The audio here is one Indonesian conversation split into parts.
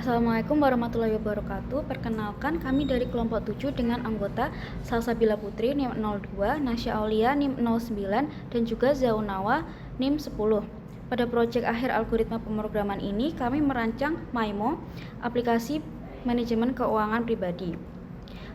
Assalamualaikum warahmatullahi wabarakatuh. Perkenalkan, kami dari kelompok 7 dengan anggota Salsabila Putri NIM 02, Nasya Aulia NIM 09, dan juga Zaunawa NIM 10. Pada proyek akhir algoritma pemrograman ini, kami merancang MIMO, aplikasi manajemen keuangan pribadi.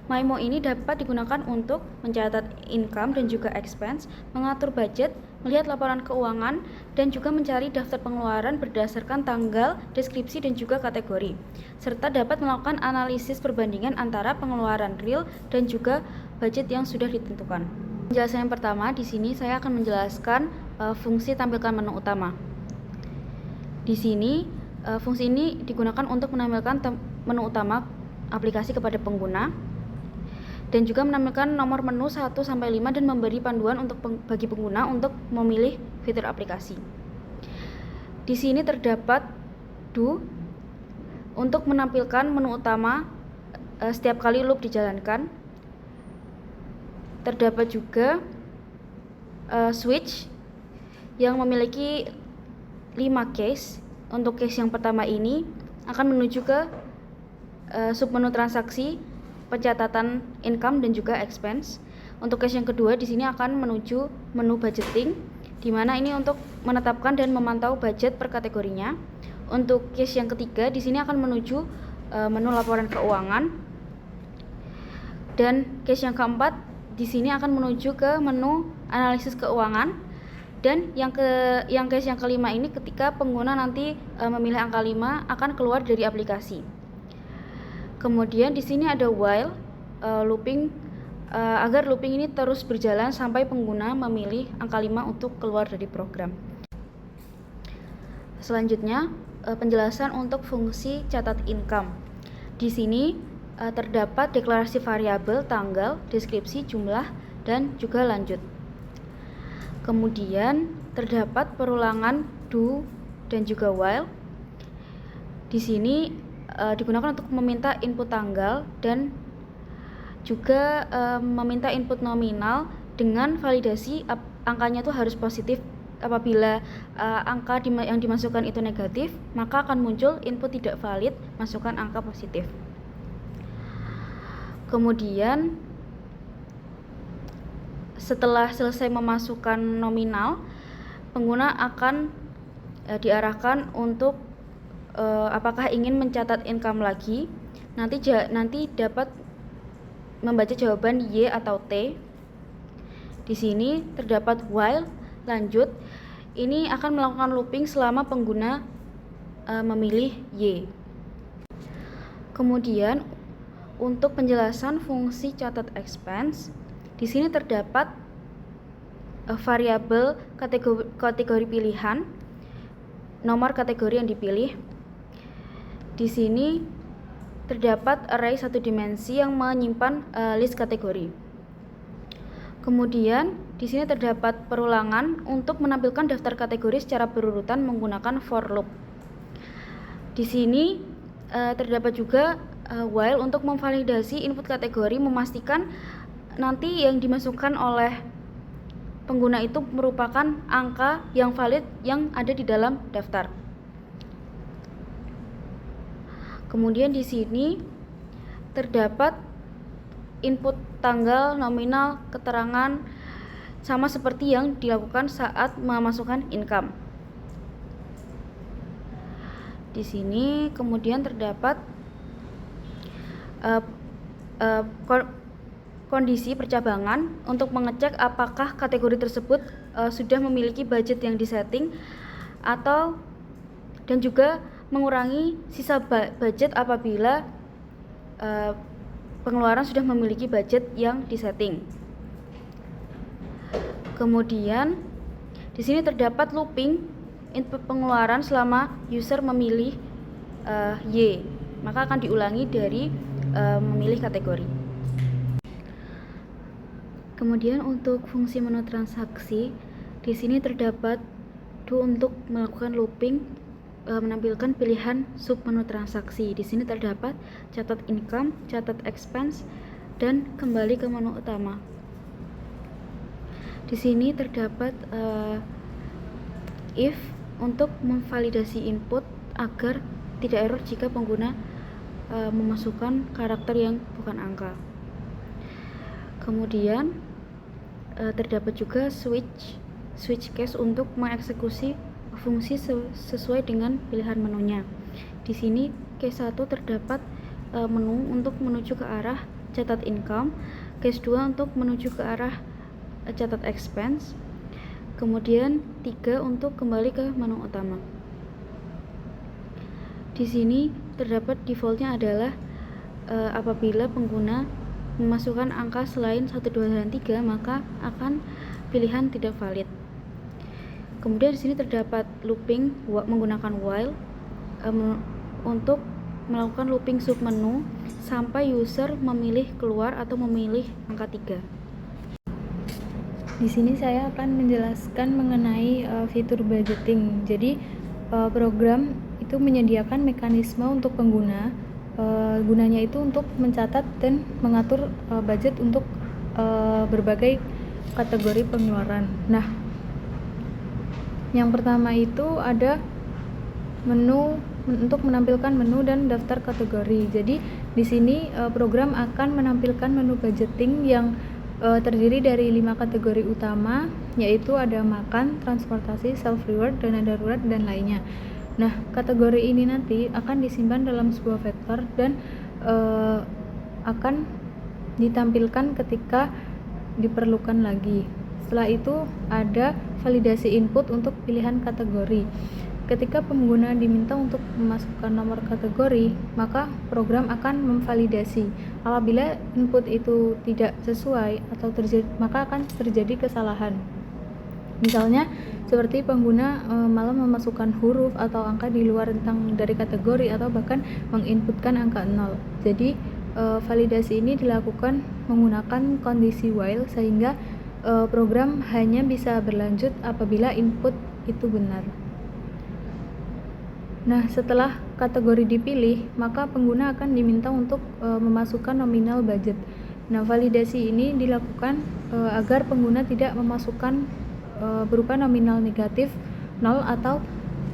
MIMO ini dapat digunakan untuk mencatat income dan juga expense, mengatur budget, melihat laporan keuangan, dan juga mencari daftar pengeluaran berdasarkan tanggal, deskripsi, dan juga kategori, serta dapat melakukan analisis perbandingan antara pengeluaran real dan juga budget yang sudah ditentukan. Penjelasan yang pertama, di sini saya akan menjelaskan fungsi tampilkan menu utama. Di sini, fungsi ini digunakan untuk menampilkan menu utama aplikasi kepada pengguna, dan juga menampilkan nomor menu 1-5 dan memberi panduan bagi pengguna untuk memilih fitur aplikasi. Di sini terdapat do untuk menampilkan menu utama setiap kali loop dijalankan. Terdapat juga switch yang memiliki 5 case. Untuk case yang pertama ini akan menuju ke submenu transaksi, pencatatan income dan juga expense. Untuk case yang kedua di sini akan menuju menu budgeting, di mana ini untuk menetapkan dan memantau budget per kategorinya. Untuk case yang ketiga di sini akan menuju menu laporan keuangan, dan case yang keempat di sini akan menuju ke menu analisis keuangan, dan yang case yang kelima ini ketika pengguna nanti memilih angka 5 akan keluar dari aplikasi. Kemudian di sini ada while looping, agar looping ini terus berjalan sampai pengguna memilih angka 5 untuk keluar dari program. Selanjutnya, penjelasan untuk fungsi catat income. Di sini terdapat deklarasi variabel, tanggal, deskripsi, jumlah, dan juga lanjut. Kemudian terdapat perulangan do dan juga while. Di sini digunakan untuk meminta input tanggal dan juga meminta input nominal dengan validasi angkanya itu harus positif. Apabila angka yang dimasukkan itu negatif, maka akan muncul input tidak valid, masukkan angka positif. Kemudian setelah selesai memasukkan nominal, pengguna akan diarahkan untuk apakah ingin mencatat income lagi. Nanti dapat membaca jawaban Y atau T. Di sini terdapat while, lanjut. Ini akan melakukan looping selama pengguna memilih Y. Kemudian untuk penjelasan fungsi catat expense, di sini terdapat variabel kategori pilihan, nomor kategori yang dipilih. Di sini terdapat array satu dimensi yang menyimpan list kategori. Kemudian di sini terdapat perulangan untuk menampilkan daftar kategori secara berurutan menggunakan for loop. Di sini terdapat juga while untuk memvalidasi input kategori, memastikan nanti yang dimasukkan oleh pengguna itu merupakan angka yang valid yang ada di dalam daftar. Kemudian di sini terdapat input tanggal, nominal, keterangan, sama seperti yang dilakukan saat memasukkan income. Di sini kemudian terdapat kondisi percabangan untuk mengecek apakah kategori tersebut sudah memiliki budget yang disetting, dan juga mengurangi sisa budget apabila pengeluaran sudah memiliki budget yang disetting. Kemudian di sini terdapat looping input pengeluaran selama user memilih Y, maka akan diulangi dari memilih kategori. Kemudian untuk fungsi menu transaksi, di sini terdapat do untuk melakukan looping, menampilkan pilihan sub menu transaksi. Di sini terdapat catat income, catat expense, dan kembali ke menu utama. Di sini terdapat if untuk memvalidasi input agar tidak error jika pengguna memasukkan karakter yang bukan angka. Kemudian terdapat juga switch case untuk mengeksekusi fungsi sesuai dengan pilihan menunya. Di sini case 1 terdapat menu untuk menuju ke arah catat income, case 2 untuk menuju ke arah catat expense, kemudian 3 untuk kembali ke menu utama. Di sini terdapat defaultnya adalah apabila pengguna memasukkan angka selain 1, 2, dan 3 maka akan pilihan tidak valid. Kemudian di sini terdapat looping menggunakan while untuk melakukan looping submenu sampai user memilih keluar atau memilih angka 3. Di sini saya akan menjelaskan mengenai fitur budgeting. Jadi program itu menyediakan mekanisme untuk pengguna, gunanya itu untuk mencatat dan mengatur budget untuk berbagai kategori pengeluaran. Nah, yang pertama itu ada menu untuk menampilkan menu dan daftar kategori. Jadi di sini program akan menampilkan menu budgeting yang terdiri dari 5 kategori utama, yaitu ada makan, transportasi, self reward, dana darurat, dan lainnya. Nah, kategori ini nanti akan disimpan dalam sebuah vektor dan akan ditampilkan ketika diperlukan lagi. Setelah itu ada validasi input untuk pilihan kategori. Ketika pengguna diminta untuk memasukkan nomor kategori, maka program akan memvalidasi. Apabila input itu tidak sesuai atau maka akan terjadi kesalahan. Misalnya seperti pengguna malah memasukkan huruf atau angka di luar rentang dari kategori atau bahkan menginputkan angka 0. Jadi validasi ini dilakukan menggunakan kondisi while sehingga program hanya bisa berlanjut apabila input itu benar. Nah, setelah kategori dipilih, maka pengguna akan diminta untuk memasukkan nominal budget. Nah, validasi ini dilakukan agar pengguna tidak memasukkan berupa nominal negatif, 0 atau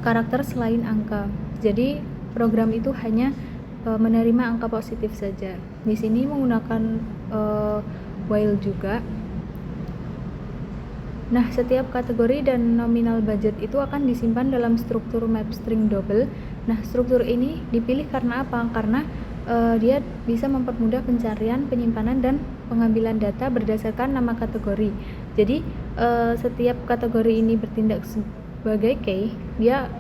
karakter selain angka. Jadi, program itu hanya menerima angka positif saja. Di sini menggunakan while juga. Nah, setiap kategori dan nominal budget itu akan disimpan dalam struktur map string double. Nah, struktur ini dipilih karena apa? Karena dia bisa mempermudah pencarian, penyimpanan, dan pengambilan data berdasarkan nama kategori. Jadi, setiap kategori ini bertindak sebagai key, dia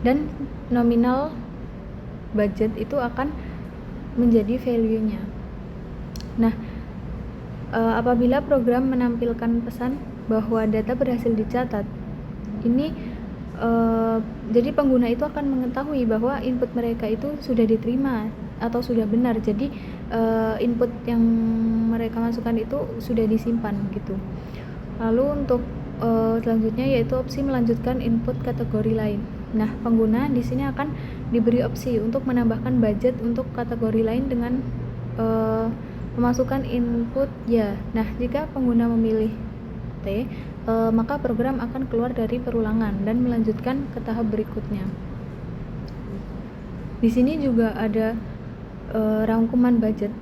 dan nominal budget itu akan menjadi value-nya. Nah, apabila program menampilkan pesan bahwa data berhasil dicatat, ini jadi pengguna itu akan mengetahui bahwa input mereka itu sudah diterima atau sudah benar. Jadi input yang mereka masukkan itu sudah disimpan gitu. Lalu untuk selanjutnya yaitu opsi melanjutkan input kategori lain. Nah, pengguna di sini akan diberi opsi untuk menambahkan budget untuk kategori lain dengan memasukkan input ya. Nah, jika pengguna memilih T, maka program akan keluar dari perulangan dan melanjutkan ke tahap berikutnya. Di sini juga ada rangkuman budget.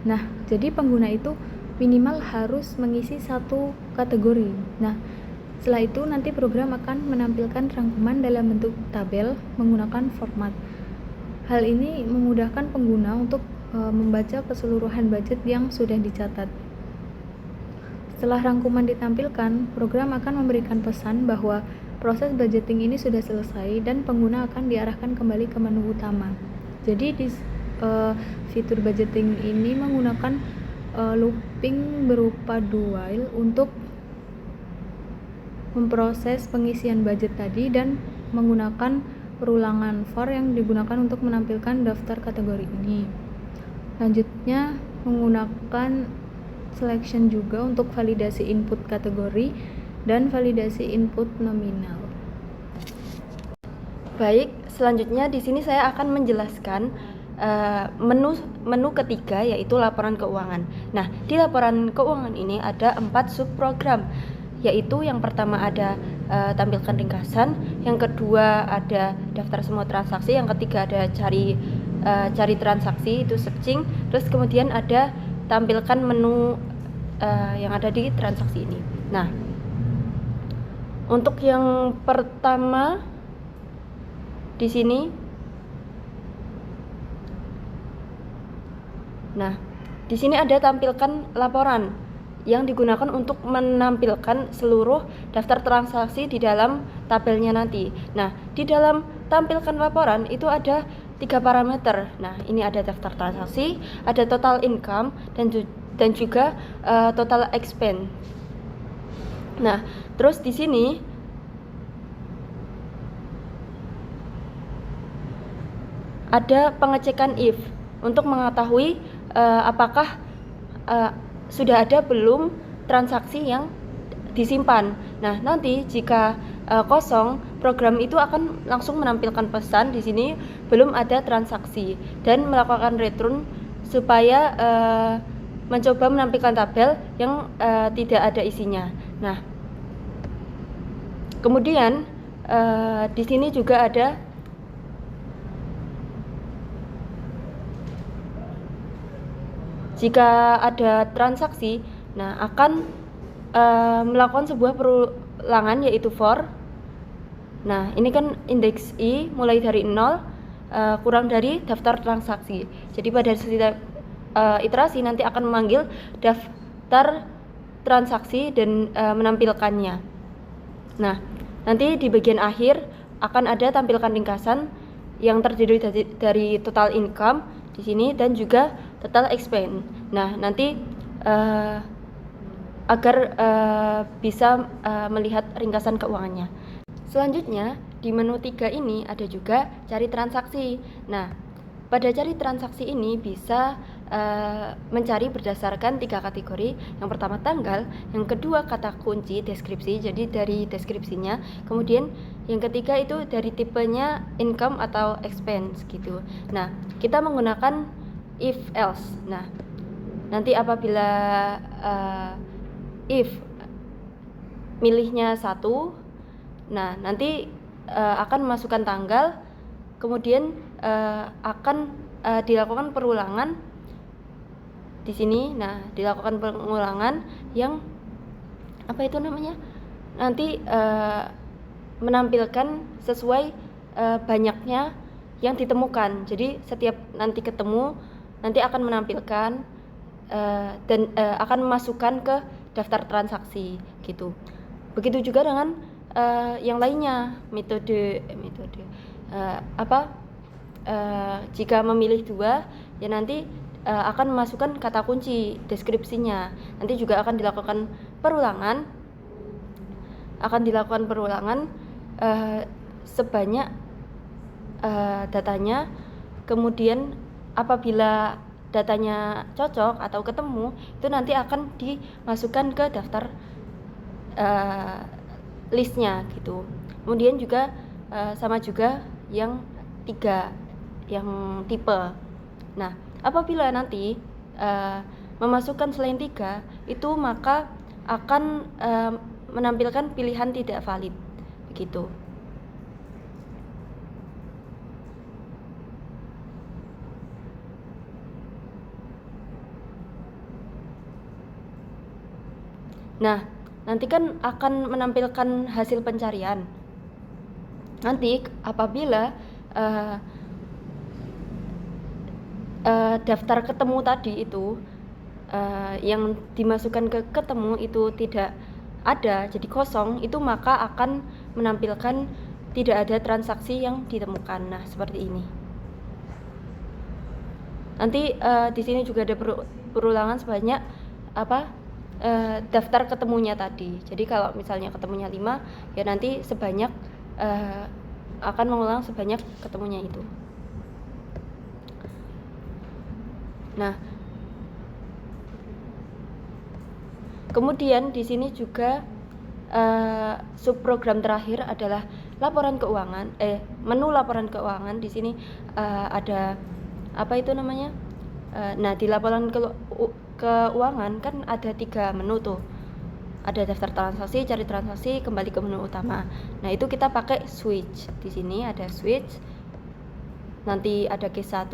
Nah, jadi pengguna itu minimal harus mengisi satu kategori. Nah, setelah itu nanti program akan menampilkan rangkuman dalam bentuk tabel menggunakan format. Hal ini memudahkan pengguna untuk membaca keseluruhan budget yang sudah dicatat. Setelah rangkuman ditampilkan, program akan memberikan pesan bahwa proses budgeting ini sudah selesai dan pengguna akan diarahkan kembali ke menu utama. Jadi di fitur budgeting ini menggunakan looping berupa do while untuk memproses pengisian budget tadi dan menggunakan perulangan for yang digunakan untuk menampilkan daftar kategori ini. Selanjutnya menggunakan selection juga untuk validasi input kategori dan validasi input nominal. Baik, selanjutnya di sini saya akan menjelaskan menu ketiga yaitu laporan keuangan. Nah, di laporan keuangan ini ada 4 subprogram. yaitu yang pertama ada tampilkan ringkasan, yang kedua ada daftar semua transaksi, yang ketiga ada cari transaksi itu searching, terus kemudian ada tampilkan menu yang ada di transaksi ini. Nah, untuk yang pertama di sini, nah di sini ada tampilkan laporan yang digunakan untuk menampilkan seluruh daftar transaksi di dalam tabelnya nanti. Nah, di dalam tampilkan laporan itu ada 3 parameter. Nah, ini ada daftar transaksi, ada total income, dan juga total expense. Nah, terus di sini ada pengecekan if untuk mengetahui apakah sudah ada belum transaksi yang disimpan. Nah, nanti jika kosong, program itu akan langsung menampilkan pesan di sini belum ada transaksi dan melakukan return supaya mencoba menampilkan tabel yang tidak ada isinya. Nah, kemudian di sini juga ada jika ada transaksi, nah akan melakukan sebuah perulangan yaitu for. Nah, ini kan indeks I mulai dari 0 kurang dari daftar transaksi. Jadi pada setiap iterasi nanti akan memanggil daftar transaksi dan menampilkannya. Nah, nanti di bagian akhir akan ada tampilkan ringkasan yang terdiri dari total income di sini dan juga total expense. Nah, nanti agar bisa melihat ringkasan keuangannya. Selanjutnya di menu 3 ini ada juga cari transaksi. Nah, pada cari transaksi ini bisa mencari berdasarkan 3 kategori. Yang pertama tanggal, yang kedua kata kunci deskripsi, jadi dari deskripsinya. Kemudian yang ketiga itu dari tipenya income atau expense gitu. Nah, kita menggunakan if else. Nah, nanti apabila if milihnya 1, nah nanti akan memasukkan tanggal, kemudian akan dilakukan perulangan di sini. Nah, dilakukan pengulangan yang apa itu namanya? Nanti menampilkan sesuai banyaknya yang ditemukan. Jadi setiap nanti ketemu nanti akan menampilkan dan akan memasukkan ke daftar transaksi gitu. Begitu juga dengan yang lainnya, metode jika memilih 2 ya nanti akan memasukkan kata kunci deskripsinya. Nanti juga akan dilakukan perulangan sebanyak datanya. Kemudian apabila datanya cocok atau ketemu, itu nanti akan dimasukkan ke daftar listnya gitu. Kemudian juga sama juga yang 3, yang tipe. Nah, apabila nanti memasukkan selain 3 itu, maka akan menampilkan pilihan tidak valid begitu. Nah, nanti kan akan menampilkan hasil pencarian. Nanti apabila daftar ketemu tadi itu yang dimasukkan ke ketemu itu tidak ada, jadi kosong, itu maka akan menampilkan tidak ada transaksi yang ditemukan. Nah, seperti ini. Nanti di sini juga ada perulangan sebanyak daftar ketemunya tadi. Jadi kalau misalnya ketemunya 5, ya nanti sebanyak akan mengulang sebanyak ketemunya itu. Nah, kemudian di sini juga subprogram terakhir adalah laporan keuangan, menu laporan keuangan. Di sini ada nah, di laporan keuangan kan ada 3 menu tuh. ada daftar transaksi, cari transaksi, kembali ke menu utama. Nah, itu kita pakai switch. Di sini ada switch. Nanti ada case 1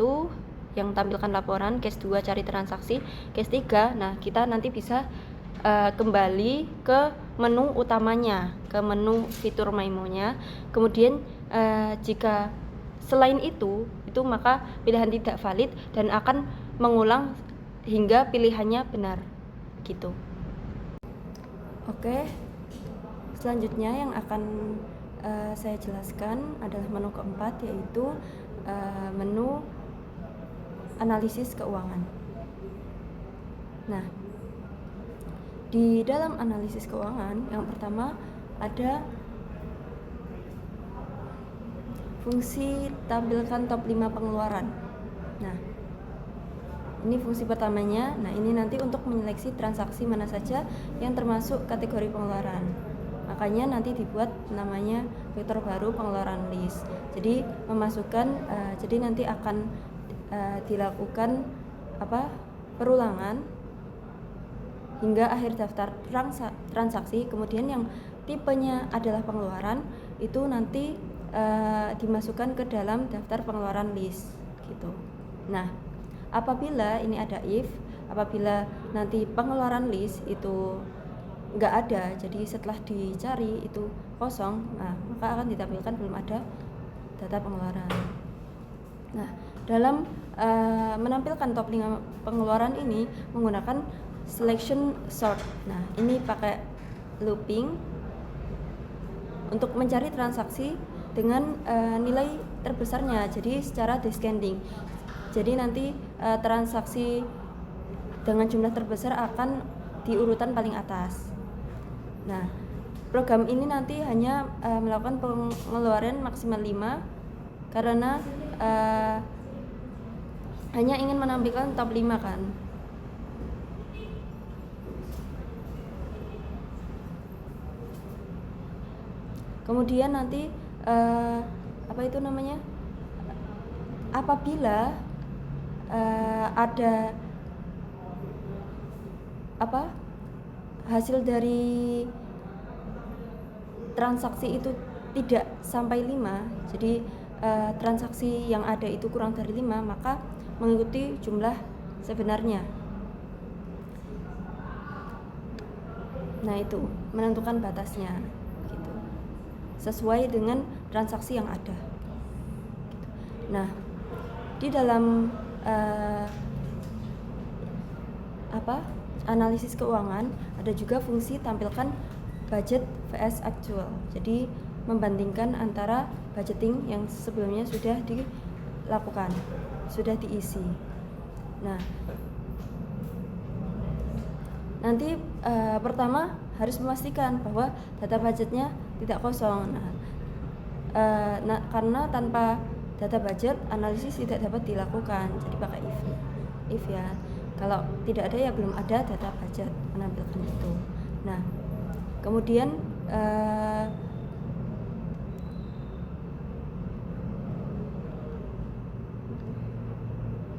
yang tampilkan laporan, case 2 cari transaksi, case 3. Nah, kita nanti bisa kembali ke menu utamanya, ke menu fitur MyMo-nya. Kemudian jika selain itu maka pilihan tidak valid dan akan mengulang hingga pilihannya benar gitu. Oke, selanjutnya yang akan saya jelaskan adalah menu keempat, yaitu menu analisis keuangan. Nah, di dalam analisis keuangan yang pertama ada fungsi tampilkan top 5 pengeluaran. Nah, ini fungsi pertamanya. Nah, ini nanti untuk menyeleksi transaksi mana saja yang termasuk kategori pengeluaran. Makanya nanti dibuat namanya vektor baru pengeluaran list. Jadi memasukkan jadi nanti akan dilakukan perulangan hingga akhir daftar transaksi. Kemudian yang tipenya adalah pengeluaran itu nanti dimasukkan ke dalam daftar pengeluaran list gitu. Nah, apabila ini ada if, apabila nanti pengeluaran list itu nggak ada, jadi setelah dicari itu kosong, nah maka akan ditampilkan belum ada data pengeluaran. Nah, dalam menampilkan top 5 pengeluaran ini menggunakan selection sort. Nah, ini pakai looping untuk mencari transaksi dengan nilai terbesarnya, jadi secara descending. Jadi nanti transaksi dengan jumlah terbesar akan di urutan paling atas. Nah, program ini nanti hanya melakukan pengeluaran maksimal 5 karena hanya ingin menampilkan top 5 kan. Kemudian nanti apabila ada hasil dari transaksi itu tidak sampai 5, jadi transaksi yang ada itu kurang dari 5, maka mengikuti jumlah sebenarnya. Nah, itu menentukan batasnya gitu, sesuai dengan transaksi yang ada gitu. Nah, di dalam analisis keuangan ada juga fungsi tampilkan budget vs actual. Jadi membandingkan antara budgeting yang sebelumnya sudah dilakukan, sudah diisi. Nah, nanti pertama harus memastikan bahwa data budgetnya tidak kosong. Karena tanpa data budget analisis tidak dapat dilakukan, jadi pakai if ya. Kalau tidak ada ya belum ada data budget menampilkan itu. Nah, kemudian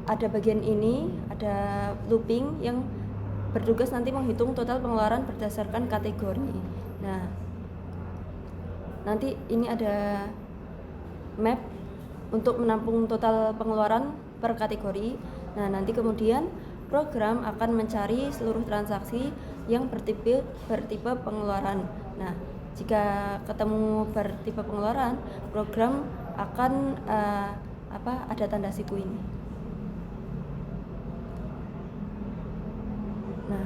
ada bagian ini, ada looping yang bertugas nanti menghitung total pengeluaran berdasarkan kategori. Nah, nanti ini ada map untuk menampung total pengeluaran per kategori. Nah, nanti kemudian program akan mencari seluruh transaksi yang bertipe pengeluaran. Nah, jika ketemu bertipe pengeluaran, program akan ada tanda siku ini. Nah,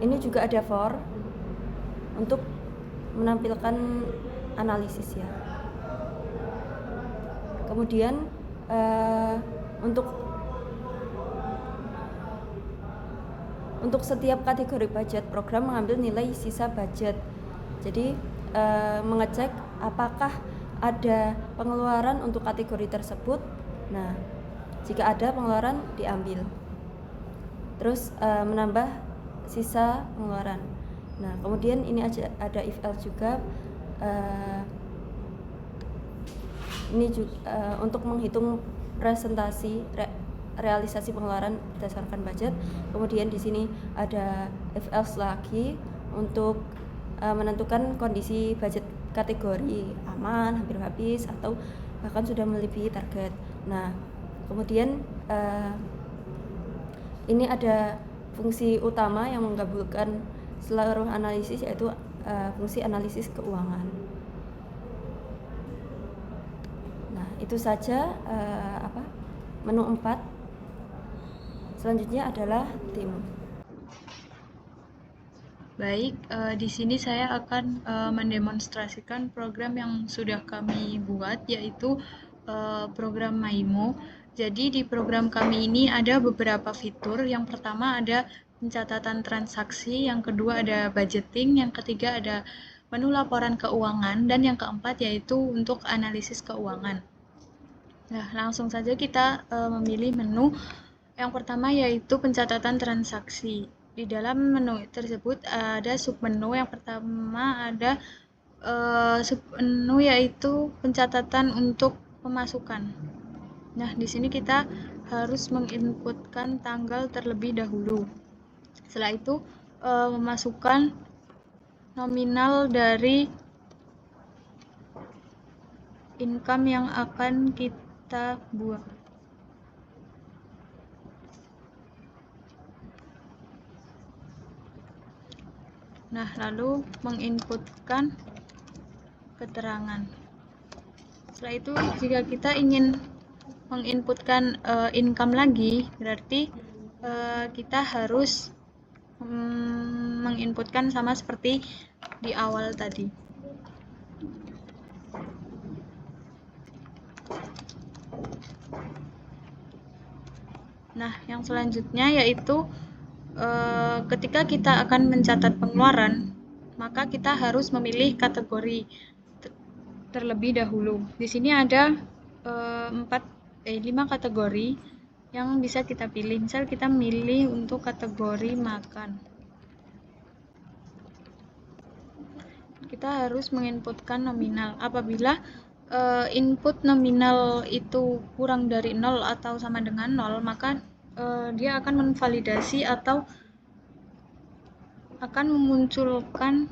ini juga ada for untuk menampilkan analisis ya. Kemudian untuk setiap kategori budget, program mengambil nilai sisa budget. Jadi mengecek apakah ada pengeluaran untuk kategori tersebut. Nah, jika ada pengeluaran diambil. Terus menambah sisa pengeluaran. Nah, kemudian ini ada if else juga. Ini juga untuk menghitung realisasi pengeluaran berdasarkan budget. Kemudian di sini ada if else lagi untuk menentukan kondisi budget kategori aman, hampir habis, atau bahkan sudah melebihi target. Nah, kemudian ini ada fungsi utama yang menggabungkan seluruh analisis, yaitu fungsi analisis keuangan. Nah, itu saja menu 4. Selanjutnya adalah tim. Baik, di sini saya akan mendemonstrasikan program yang sudah kami buat, yaitu program Maimo. Jadi di program kami ini ada beberapa fitur. Yang pertama ada pencatatan transaksi, yang kedua ada budgeting, yang ketiga ada menu laporan keuangan, dan yang keempat yaitu untuk analisis keuangan. Nah, langsung saja kita memilih menu. Yang pertama yaitu pencatatan transaksi. Di dalam menu tersebut ada submenu. Yang pertama ada submenu yaitu pencatatan untuk pemasukan. Nah, di sini kita harus menginputkan tanggal terlebih dahulu. Setelah itu memasukkan nominal dari income yang akan kita buat. Nah, lalu menginputkan keterangan. Setelah itu, jika kita ingin menginputkan income lagi, berarti kita harus menginputkan sama seperti di awal tadi. Nah, yang selanjutnya yaitu ketika kita akan mencatat pengeluaran, maka kita harus memilih kategori terlebih dahulu. Di sini ada 5 kategori yang bisa kita pilih. Misal kita milih untuk kategori makan. Kita harus menginputkan nominal. Apabila input nominal itu kurang dari 0 atau sama dengan 0, maka dia akan menvalidasi atau akan memunculkan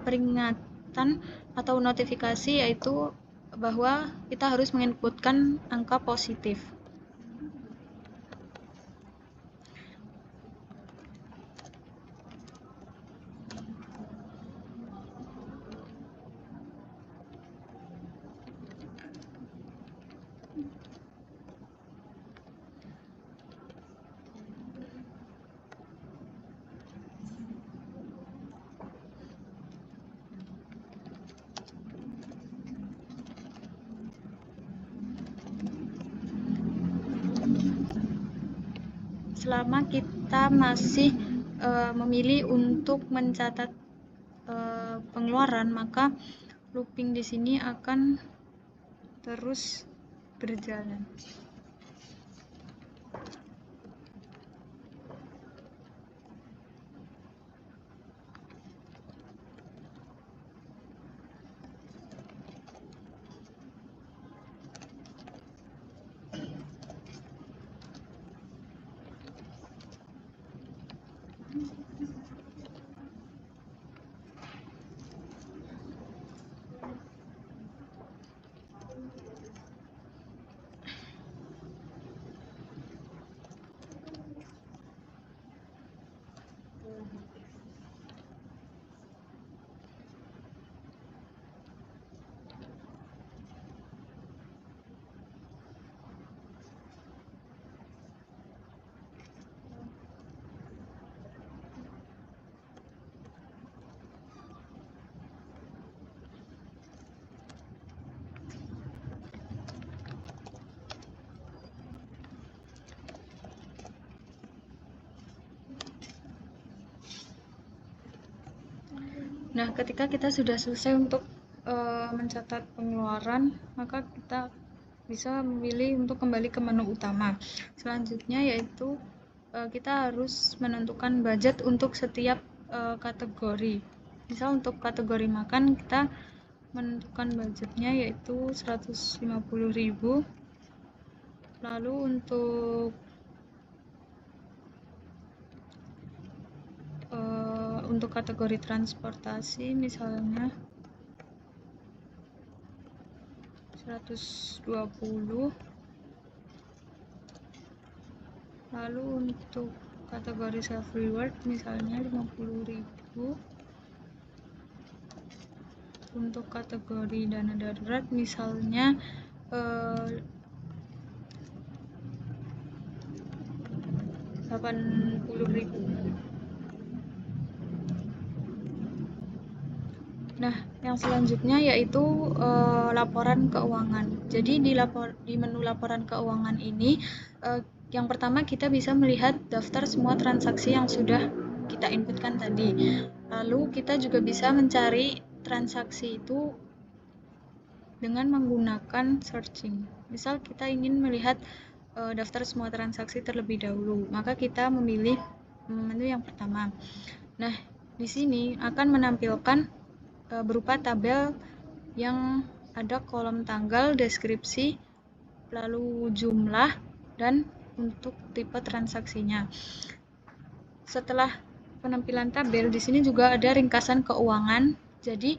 peringatan atau notifikasi, yaitu bahwa kita harus menginputkan angka positif. Selama kita masih memilih untuk mencatat pengeluaran, maka looping di sini akan terus berjalan. Nah, ketika kita sudah selesai untuk mencatat pengeluaran, maka kita bisa memilih untuk kembali ke menu utama. Selanjutnya yaitu kita harus menentukan budget untuk setiap kategori. Misal untuk kategori makan kita menentukan budgetnya yaitu 150.000. Lalu untuk kategori transportasi misalnya 120. Lalu untuk kategori self reward misalnya 50.000. Untuk kategori dana darurat misalnya 80.000. Nah, yang selanjutnya yaitu laporan keuangan. Jadi di menu laporan keuangan ini yang pertama kita bisa melihat daftar semua transaksi yang sudah kita inputkan tadi. Lalu kita juga bisa mencari transaksi itu dengan menggunakan searching. Misal kita ingin melihat daftar semua transaksi terlebih dahulu, maka kita memilih menu yang pertama. Nah, di sini akan menampilkan berupa tabel yang ada kolom tanggal, deskripsi, lalu jumlah, dan untuk tipe transaksinya. Setelah penampilan tabel, di sini juga ada ringkasan keuangan. Jadi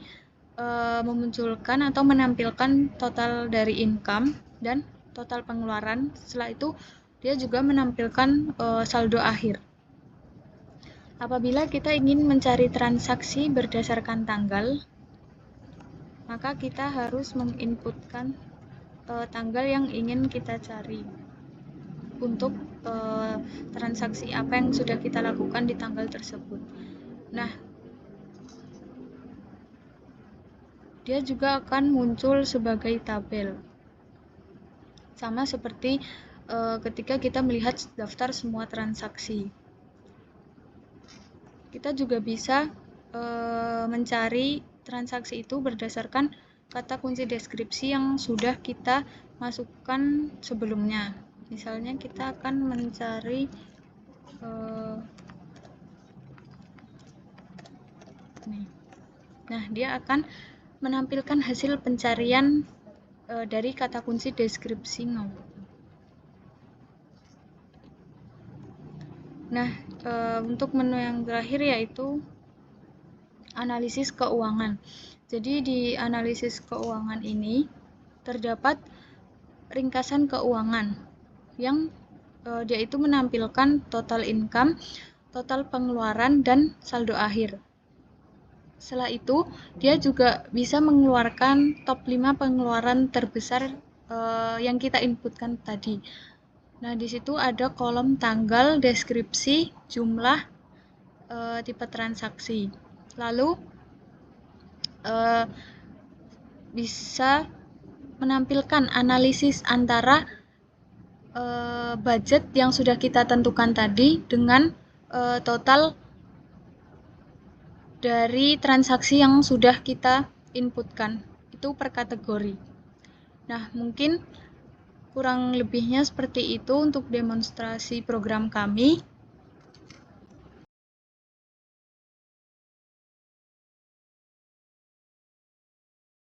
memunculkan atau menampilkan total dari income dan total pengeluaran. Setelah itu dia juga menampilkan saldo akhir. Apabila kita ingin mencari transaksi berdasarkan tanggal, maka kita harus menginputkan tanggal yang ingin kita cari untuk transaksi apa yang sudah kita lakukan di tanggal tersebut. Nah, dia juga akan muncul sebagai tabel. Sama seperti ketika kita melihat daftar semua transaksi. Kita juga bisa mencari transaksi itu berdasarkan kata kunci deskripsi yang sudah kita masukkan sebelumnya. Misalnya kita akan mencari Nah, dia akan menampilkan hasil pencarian dari kata kunci deskripsi. Nah, untuk menu yang terakhir yaitu analisis keuangan. Jadi di analisis keuangan ini terdapat ringkasan keuangan yang dia itu menampilkan total income, total pengeluaran, dan saldo akhir. Setelah itu, dia juga bisa mengeluarkan top 5 pengeluaran terbesar yang kita inputkan tadi. Nah, di situ ada kolom tanggal, deskripsi, jumlah, tipe transaksi. Lalu bisa menampilkan analisis antara budget yang sudah kita tentukan tadi dengan total dari transaksi yang sudah kita inputkan. Itu per kategori. Nah, mungkin kurang lebihnya seperti itu untuk demonstrasi program kami.